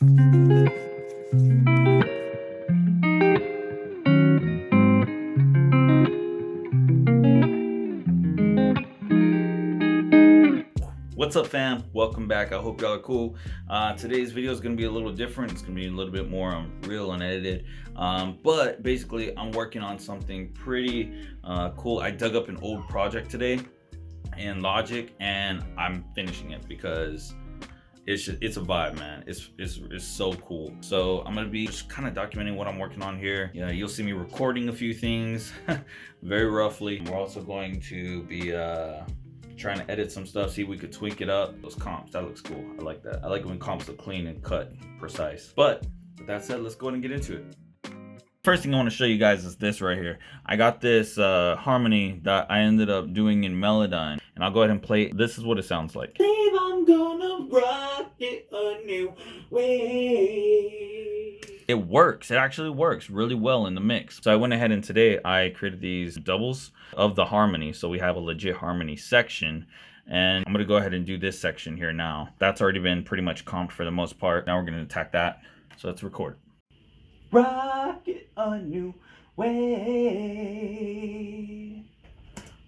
What's up, fam? Welcome back. I hope y'all are cool. Today's video is going to be a little different. It's going to be a little bit more real, unedited. But basically, I'm working on something pretty cool. I dug up an old project today in Logic, and I'm finishing it because it's a vibe, man. It's so cool. So I'm gonna be just kind of documenting what I'm working on here. Yeah, you'll see me recording a few things very roughly. We're also going to be trying to edit some stuff, see if we could tweak it up. Those comps, that looks cool. I like that. I like when comps look clean and cut, precise. But with that said, let's go ahead and get into it. First thing I want to show you guys is this right here. I got this harmony that I ended up doing in Melodyne, and I'll go ahead and play it. This is what it sounds like. Babe, I'm gonna rock it a new way. It works. It actually works really well in the mix. So I went ahead and today I created these doubles of the harmony. So we have a legit harmony section. And I'm going to go ahead and do this section here now. That's already been pretty much comped for the most part. Now we're going to attack that. So let's record. Rock it a new way.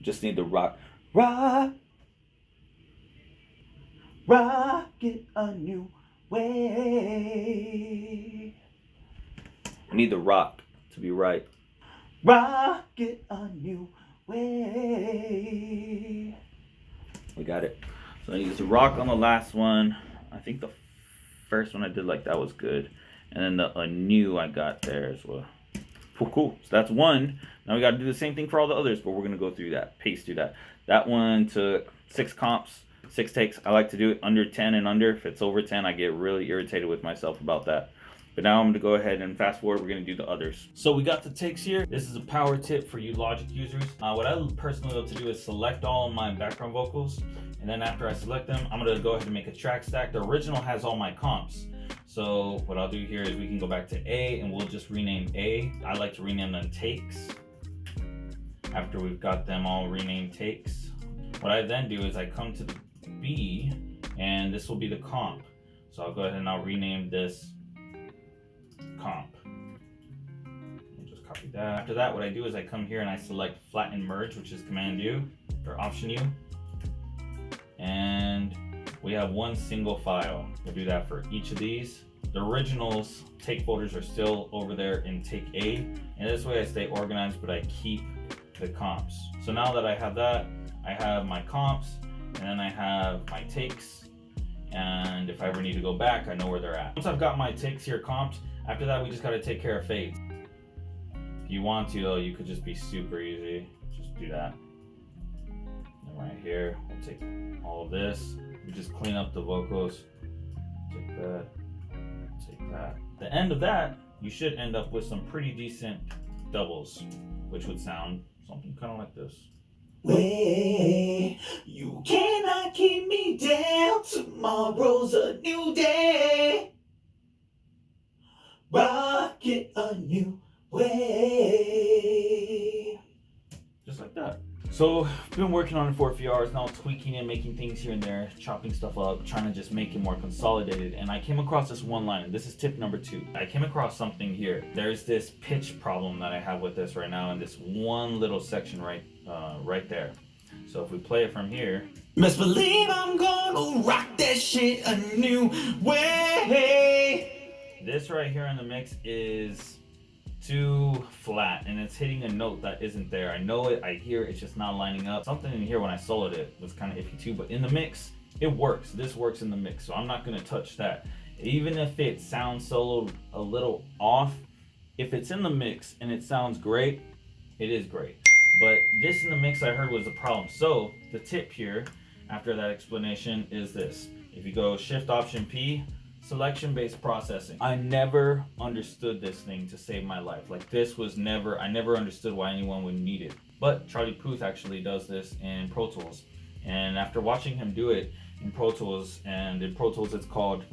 Just need the rock it a new way. I need the rock to be right. Rock it a new way. We got it. So I use the rock on the last one. I think the first one I did like that was good. And then the anew I got there as well. Cool. So that's one. Now we got to do the same thing for all the others, but we're going to go through that, pace through that. That one took 6 comps, 6 takes. I like to do it under 10 and under. If it's over 10, I get really irritated with myself about that. But now I'm going to go ahead and fast forward. We're going to do the others. So we got the takes here. This is a power tip for you Logic users. What I personally love to do is select all of my background vocals. And then after I select them, I'm going to go ahead and make a track stack. The original has all my comps. So what I'll do here is we can go back to A and we'll just rename A. I like to rename them takes. After we've got them all renamed takes. What I then do is I come to the B and this will be the comp. So I'll go ahead and I'll rename this comp. I'll just copy that. After that, what I do is I come here and I select flatten merge, which is Command U or Option U. And we have one single file. We'll do that for each of these. The originals take folders are still over there in take A. And this way I stay organized, but I keep the comps. So now that I have that, I have my comps and then I have my takes. And if I ever need to go back, I know where they're at. Once I've got my takes here comped, after that, we just got to take care of fades. If you want to, though, you could just be super easy. Just do that. And right here, we'll take all of this. We just clean up the vocals. Take that. Take that. At the end of that, you should end up with some pretty decent doubles, which would sound something kind of like this. Way, you cannot keep me down. Tomorrow's a new day. Rock it a new way. Just like that. So I've been working on it for a few hours now, tweaking it, making things here and there, chopping stuff up, trying to just make it more consolidated. And I came across this one line. This is tip number 2. I came across something here. There's this pitch problem that I have with this right now in this one little section right there. So if we play it from here. Best believe I'm gonna rock that shit a new way. This right here in the mix is too flat and it's hitting a note that isn't there. I know it, I hear it, it's just not lining up. Something in here when I soloed it was kind of iffy too, but in the mix, it works. This works in the mix, so I'm not gonna touch that. Even if it sounds soloed a little off, if it's in the mix and it sounds great, it is great. But this in the mix I heard was the problem. So the tip here, after that explanation, is this. If you go Shift Option P, selection-based processing. I never understood this thing to save my life. Like this was never, I never understood why anyone would need it. But Charlie Puth actually does this in Pro Tools. And after watching him do it in Pro Tools, and in Pro Tools it's called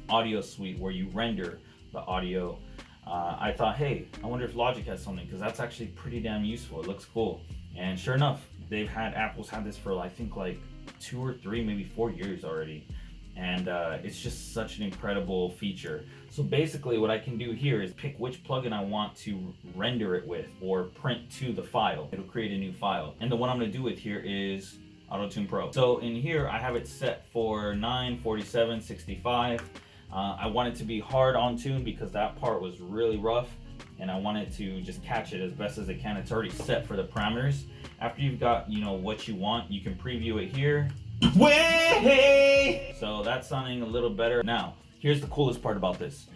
Audio Suite, where you render the audio. I thought, hey, I wonder if Logic has something, because that's actually pretty damn useful. It looks cool. And sure enough, Apple's had this for I think like 2 or 3, maybe 4 years already. and it's just such an incredible feature. So basically what I can do here is pick which plugin I want to render it with or print to the file. It'll create a new file. And the one I'm gonna do with here is Auto-Tune Pro. So in here I have it set for 9, 47, 65. I want it to be hard on tune because that part was really rough, and I want it to just catch it as best as it can. It's already set for the parameters. After you've got, you know, what you want, you can preview it here. Way! So that's sounding a little better. Now, here's the coolest part about this.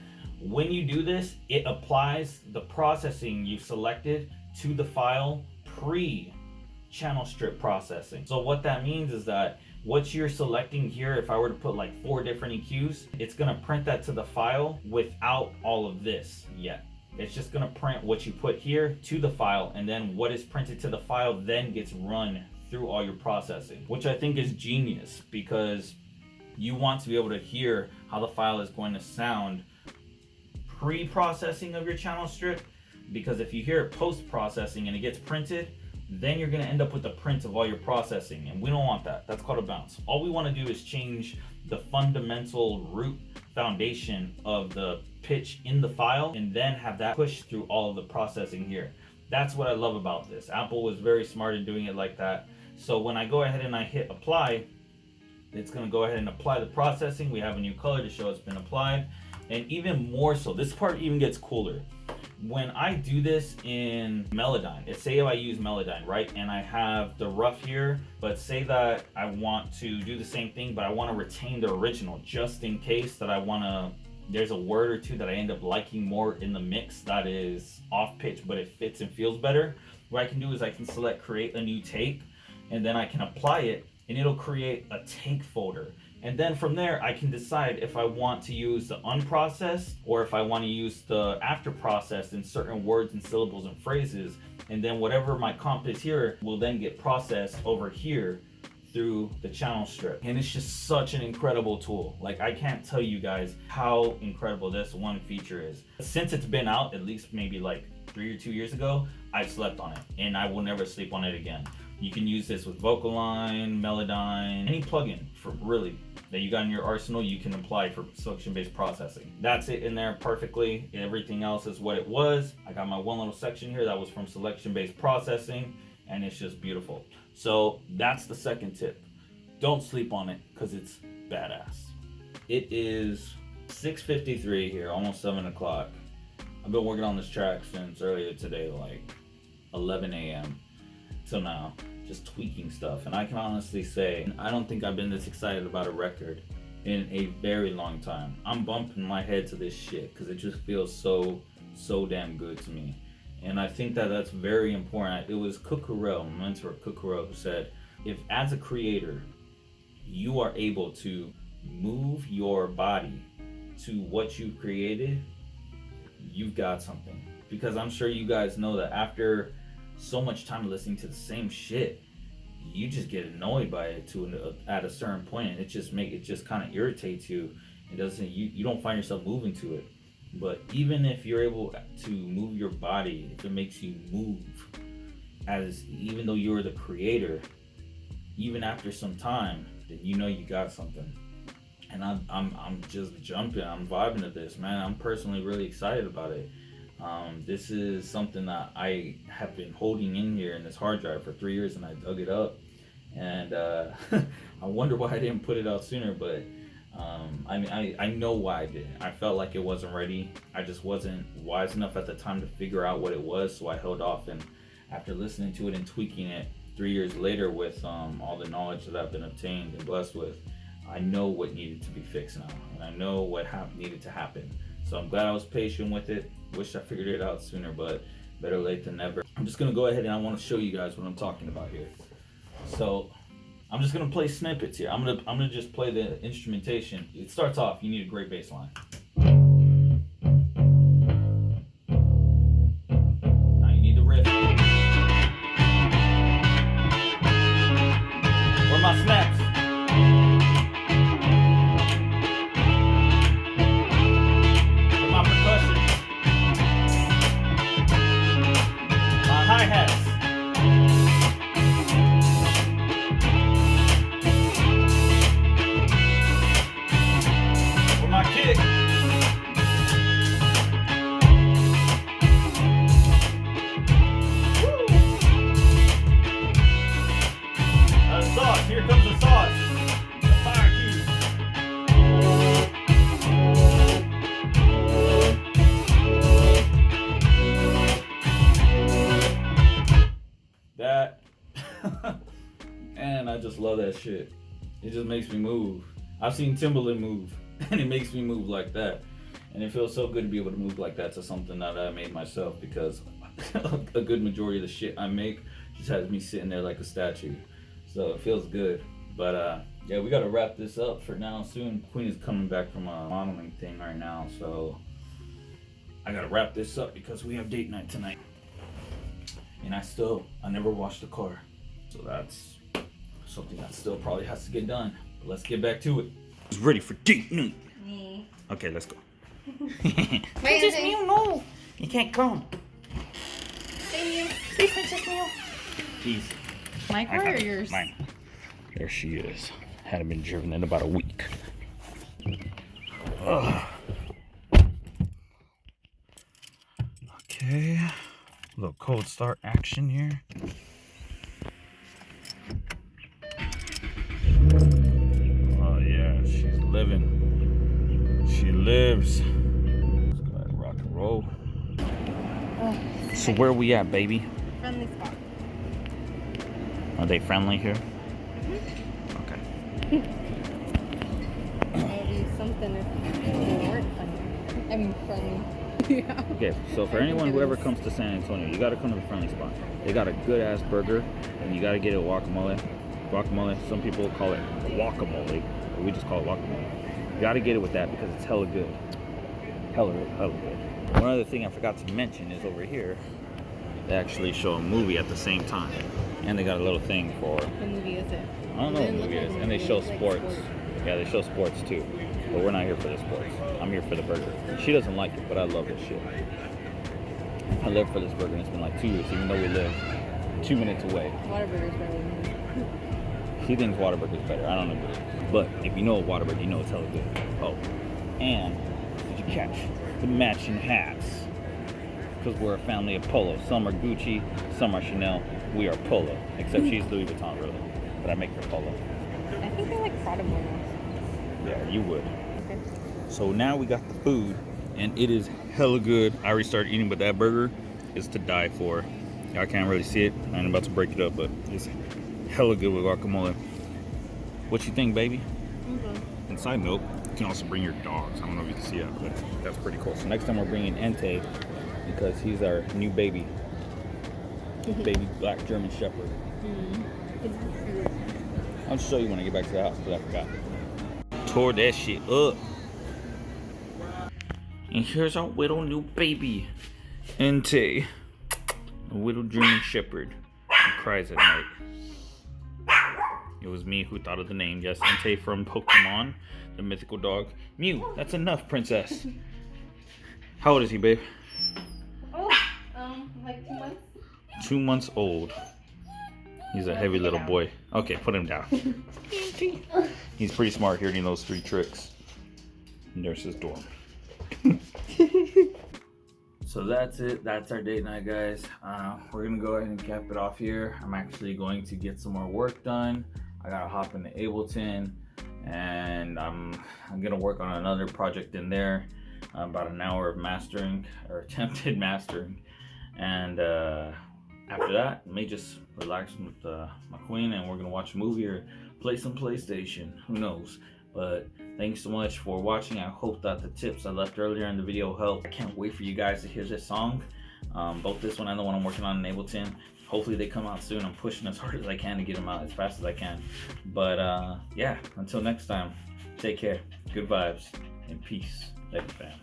When you do this, it applies the processing you've selected to the file pre-channel strip processing. So what that means is that what you're selecting here, if I were to put like 4 different EQs, it's gonna print that to the file without all of this yet. It's just gonna print what you put here to the file, and then what is printed to the file then gets run through all your processing, which I think is genius, because you want to be able to hear how the file is going to sound pre-processing of your channel strip, because if you hear it post-processing and it gets printed, then you're going to end up with the print of all your processing, and we don't want that. That's called a bounce. All we want to do is change the fundamental root foundation of the pitch in the file, and then have that push through all of the processing here. That's what I love about this. Apple was very smart in doing it like that. So when I go ahead and I hit apply, it's going to go ahead and apply the processing. We have a new color to show it's been applied. And even more so, this part even gets cooler. When I do this in Melodyne, say if I use Melodyne, right, and I have the rough here, but say that I want to do the same thing, but I want to retain the original just in case that I want to, there's a word or two that I end up liking more in the mix that is off pitch, but it fits and feels better. What I can do is I can select create a new take, and then I can apply it, and it'll create a take folder. And then from there, I can decide if I want to use the unprocessed or if I want to use the after processed in certain words and syllables and phrases. And then whatever my comp is here will then get processed over here through the channel strip. And it's just such an incredible tool. Like, I can't tell you guys how incredible this one feature is. Since it's been out, at least maybe like 3 or 2 years ago, I've slept on it, and I will never sleep on it again. You can use this with Vocaline, Melodyne, any plugin for really that you got in your arsenal, you can apply for selection-based processing. That's it in there perfectly. Everything else is what it was. I got my one little section here that was from selection-based processing, and it's just beautiful. So that's the second tip. Don't sleep on it, because it's badass. It is 6:53 here, almost 7 o'clock. I've been working on this track since earlier today, like 11 a.m. till now, just tweaking stuff. And I can honestly say, I don't think I've been this excited about a record in a very long time. I'm bumping my head to this shit because it just feels so damn good to me. And I think that that's very important. It was Kukurel, my mentor Kukurel, who said, if as a creator, you are able to move your body to what you've created, you've got something. Because I'm sure you guys know that after so much time listening to the same shit, you just get annoyed by it at a certain point, and it just kind of irritates you. It doesn't, you don't find yourself moving to it. But even if you're able to move your body, if it makes you move, even though you're the creator, even after some time, then you know you got something. And I'm just jumping, I'm vibing to this, man. I'm personally really excited about it. This is something that I have been holding in here in this hard drive for 3 years, and I dug it up, and I wonder why I didn't put it out sooner, but I know why I didn't. I felt like it wasn't ready. I just wasn't wise enough at the time to figure out what it was, so I held off. And after listening to it and tweaking it 3 years later with all the knowledge that I've been obtained and blessed with, I know what needed to be fixed now, and I know what needed to happen. So I'm glad I was patient with it. Wish I figured it out sooner, but better late than never. I'm just gonna go ahead and I want to show you guys what I'm talking about here. So I'm just gonna play snippets here. I'm gonna just play the instrumentation. It starts off, you need a great bass line. Now you need the riff. Where are my snaps? love that shit. It just makes me move. I've seen Timberland move, and it makes me move like that. And it feels so good to be able to move like that to something that I made myself, because a good majority of the shit I make just has me sitting there like a statue. So it feels good. But yeah, we gotta wrap this up for now soon. Queen is coming back from a modeling thing right now, so I gotta wrap this up because we have date night tonight. And I never washed the car. So that's something that still probably has to get done. But let's get back to it. It's ready for date night. Me. Okay, let's go. Princess Mew, no! You can't come. Hey, Mew. Hey, Princess Mew. Easy. My car or yours? Mine. There she is. Hadn't been driven in about a week. Ugh. Okay. A little cold start action here. Oh yeah, she's living. She lives. Let's go ahead and rock and roll. So where are we at, baby? Friendly spot. Are they friendly here? Okay. Maybe something if they weren't funny. I mean friendly. Yeah. Okay, so for anyone who ever comes to San Antonio, you gotta come to the Friendly Spot. They got a good ass burger, and you gotta get it guacamole. Guacamole, some people call it guacamole, but we just call it guacamole. You gotta get it with that because it's hella good. Hella good. One other thing I forgot to mention is over here, they actually show a movie at the same time. And they got a little thing for... What movie is it? I don't know what movie it is. And they show sports. Yeah, they show sports too. But we're not here for the sports. I'm here for the burger. She doesn't like it, but I love this shit. I live for this burger, and it's been like 2 years, even though we live 2 minutes away. Whataburger's better than me. She thinks Whataburger's better. I don't know. But if you know a Whataburger, you know it's hella good. Oh, and did you catch the matching hats? Because we're a family of Polo. Some are Gucci, some are Chanel. We are Polo. Except she's Louis Vuitton, really. But I make her Polo. I think they like Prada more now. Yeah, you would. Okay. So now we got the food, and it is hella good. I already started eating, but that burger is to die for. Y'all can't really see it. I'm about to break it up, but it's hella good with guacamole. What you think, baby? Mm-hmm. And side note, you can also bring your dogs. I don't know if you can see that, but that's pretty cool. So next time we're bringing Entei, because he's our new baby. Baby black German Shepherd. I'll just show you when I get back to the house, because I forgot. Tore that shit up. And here's our little new baby, Entei, a little German Shepherd who cries at night. It was me who thought of the name. Yes, Entei from Pokemon, the mythical dog. Mew, that's enough, princess. How old is he, babe? Oh, like 2 months. 2 months old. He's a heavy little boy. Okay, put him down. He's pretty smart, hearing those 3 tricks. And there's his dorm. So that's it. That's our date night, guys. We're gonna go ahead and cap it off here. I'm actually going to get some more work done. I gotta hop into Ableton, and I'm gonna work on another project in there. About an hour of mastering, or attempted mastering, and after that, I may just relax with my queen, and we're gonna watch a movie or play some PlayStation. Who knows? But thanks so much for watching. I hope that the tips I left earlier in the video helped. I can't wait for you guys to hear this song. Both this one and the one I'm working on in Ableton. Hopefully they come out soon. I'm pushing as hard as I can to get them out as fast as I can. But yeah, until next time, take care. Good vibes and peace. Later, fam.